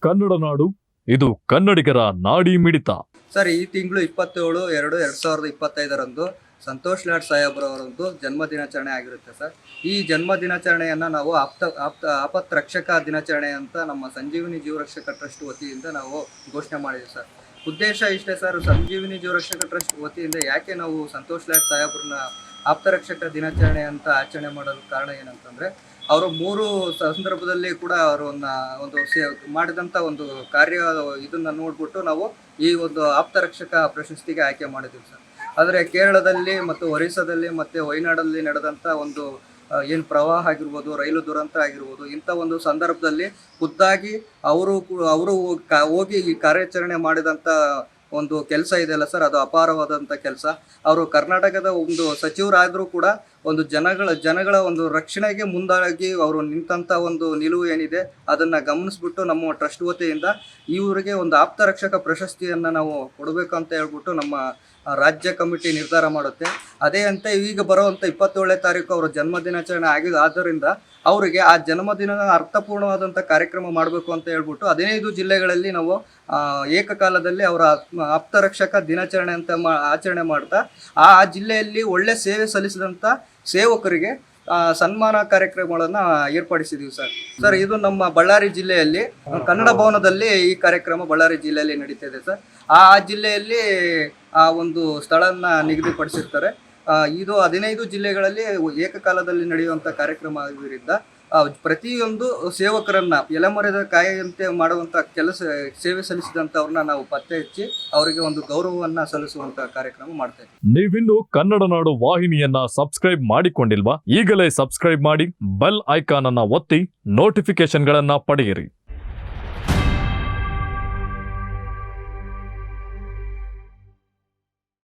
ಕನ್ನಡ ನಾಡು, ಇದು ಕನ್ನಡಿಗರ ನಾಡಿ ಮಿಡಿತ. ಸರ್, ಈ ತಿಂಗಳು 27/2/2025 ಸಂತೋಷ್ ಲಾಡ್ ಸಾಹೇಬ್ರವರದ್ದು ಜನ್ಮ ದಿನಾಚರಣೆ ಆಗಿರುತ್ತೆ ಸರ್. ಈ ಜನ್ಮ ದಿನಾಚರಣೆಯನ್ನು ನಾವು ಆಪತ್ ರಕ್ಷಕ ದಿನಾಚರಣೆ ಅಂತ ನಮ್ಮ ಸಂಜೀವಿನಿ ಜೀವರಕ್ಷಕ ಟ್ರಸ್ಟ್ ವತಿಯಿಂದ ನಾವು ಘೋಷಣೆ ಮಾಡಿದ್ದೀವಿ ಸರ್. ಉದ್ದೇಶ ಇಷ್ಟೇ ಸರ್, ಸಂಜೀವಿನಿ ಜೀವರಕ್ಷಕ ಟ್ರಸ್ಟ್ ವತಿಯಿಂದ ಯಾಕೆ ನಾವು ಸಂತೋಷ್ ಲಾಡ್ ಸಾಹೇಬ್ರನ್ನ ಆಪ್ತರಕ್ಷಕ ದಿನಾಚರಣೆ ಅಂತ ಆಚರಣೆ ಮಾಡಲು ಕಾರಣ ಏನಂತಂದರೆ, ಅವರು 3 ಸಂದರ್ಭದಲ್ಲಿ ಕೂಡ ಅವರನ್ನ ಮಾಡಿದಂಥ ಒಂದು ಕಾರ್ಯ ಇದನ್ನು ನೋಡ್ಬಿಟ್ಟು ನಾವು ಈ ಒಂದು ಆಪ್ತರಕ್ಷಕ ಪ್ರಶಸ್ತಿಗೆ ಆಯ್ಕೆ ಮಾಡಿದ್ದೀವಿ ಸರ್. ಆದರೆ ಕೇರಳದಲ್ಲಿ ಮತ್ತು ಒರಿಸ್ಸಾದಲ್ಲಿ ಮತ್ತು ವಯನಾಡಲ್ಲಿ ನಡೆದಂಥ ಒಂದು ಏನು ಪ್ರವಾಹ ಆಗಿರ್ಬೋದು, ರೈಲು ದುರಂತ ಆಗಿರ್ಬೋದು, ಇಂಥ ಒಂದು ಸಂದರ್ಭದಲ್ಲಿ ಖುದ್ದಾಗಿ ಅವರು ಹೋಗಿ ಈ ಕಾರ್ಯಾಚರಣೆ ಮಾಡಿದಂಥ ಒಂದು ಕೆಲಸ ಇದೆಯಲ್ಲ ಸರ್, ಅದು ಅಪಾರವಾದಂಥ ಕೆಲಸ. ಅವರು ಕರ್ನಾಟಕದ ಒಂದು ಸಚಿವರಾದರೂ ಕೂಡ ಒಂದು ಜನಗಳ ಒಂದು ರಕ್ಷಣೆಗೆ ಮುಂದಾಗಿ ಅವರು ನಿಂತಹ ಒಂದು ನಿಲುವು ಏನಿದೆ ಅದನ್ನು ಗಮನಿಸ್ಬಿಟ್ಟು ನಮ್ಮ ಟ್ರಸ್ಟ್ ವತಿಯಿಂದ ಇವರಿಗೆ ಒಂದು ಆಪ್ತರಕ್ಷಕ ಪ್ರಶಸ್ತಿಯನ್ನು ನಾವು ಕೊಡಬೇಕು ಅಂತ ಹೇಳ್ಬಿಟ್ಟು ನಮ್ಮ ರಾಜ್ಯ ಕಮಿಟಿ ನಿರ್ಧಾರ ಮಾಡುತ್ತೆ. ಅದೇ ಅಂತ ಈಗ ಬರುವಂಥ 27ನೇ ತಾರೀಕು ಅವರ ಜನ್ಮದಿನಾಚರಣೆ ಆದ್ದರಿಂದ ಅವರಿಗೆ ಆ ಜನ್ಮದಿನದ ಅರ್ಥಪೂರ್ಣವಾದಂಥ ಕಾರ್ಯಕ್ರಮ ಮಾಡಬೇಕು ಅಂತ ಹೇಳ್ಬಿಟ್ಟು 15 ಜಿಲ್ಲೆಗಳಲ್ಲಿ ನಾವು ಏಕಕಾಲದಲ್ಲಿ ಅವರ ಆಪ್ತರಕ್ಷಕ ದಿನಾಚರಣೆ ಅಂತ ಆಚರಣೆ ಮಾಡ್ತಾ ಆ ಜಿಲ್ಲೆಯಲ್ಲಿ ಒಳ್ಳೆ ಸೇವೆ ಸಲ್ಲಿಸಿದಂಥ ಸೇವಕರಿಗೆ ಸನ್ಮಾನ ಕಾರ್ಯಕ್ರಮಗಳನ್ನು ಏರ್ಪಡಿಸಿದ್ದೀವಿ ಸರ್. ಇದು ನಮ್ಮ ಬಳ್ಳಾರಿ ಜಿಲ್ಲೆಯಲ್ಲಿ ಕನ್ನಡ ಭವನದಲ್ಲಿ ಈ ಕಾರ್ಯಕ್ರಮ ಬಳ್ಳಾರಿ ಜಿಲ್ಲೆಯಲ್ಲಿ ನಡೀತಿದೆ ಸರ್. ಆ ಜಿಲ್ಲೆಯಲ್ಲಿ ಆ ಒಂದು ಸ್ಥಳನ ನಿಗದಿಪಡಿಸಿರ್ತಾರೆ. ಇದು 15 ಜಿಲ್ಲೆಗಳಲ್ಲಿ ಏಕಕಾಲದಲ್ಲಿ ನಡೆಯುವಂಥ ಕಾರ್ಯಕ್ರಮ ಆಗಿದ್ದರಿಂದ ಪ್ರತಿಯೊಂದು ಸೇವಕರನ್ನ ಎಲೆಮರೆದ ಕಾಯಿಯಂತೆ ಮಾಡುವಂಥ ಸೇವೆ ಸಲ್ಲಿಸಿದಂಥವ್ರನ್ನ ನಾವು ಪತ್ತೆ ಹಚ್ಚಿ ಅವರಿಗೆ ಒಂದು ಗೌರವವನ್ನು ಸಲ್ಲಿಸುವಂಥ ಕಾರ್ಯಕ್ರಮ ಮಾಡ್ತೇವೆ. ನೀವಿನ್ನು ಕನ್ನಡ ನಾಡು ವಾಹಿನಿಯನ್ನ ಸಬ್ಸ್ಕ್ರೈಬ್ ಮಾಡಿಕೊಂಡಿಲ್ವಾ? ಈಗಲೇ ಸಬ್ಸ್ಕ್ರೈಬ್ ಮಾಡಿ, ಬೆಲ್ ಐಕಾನ್ ಅನ್ನ ಒತ್ತಿ ನೋಟಿಫಿಕೇಶನ್ಗಳನ್ನ ಪಡೆಯಿರಿ.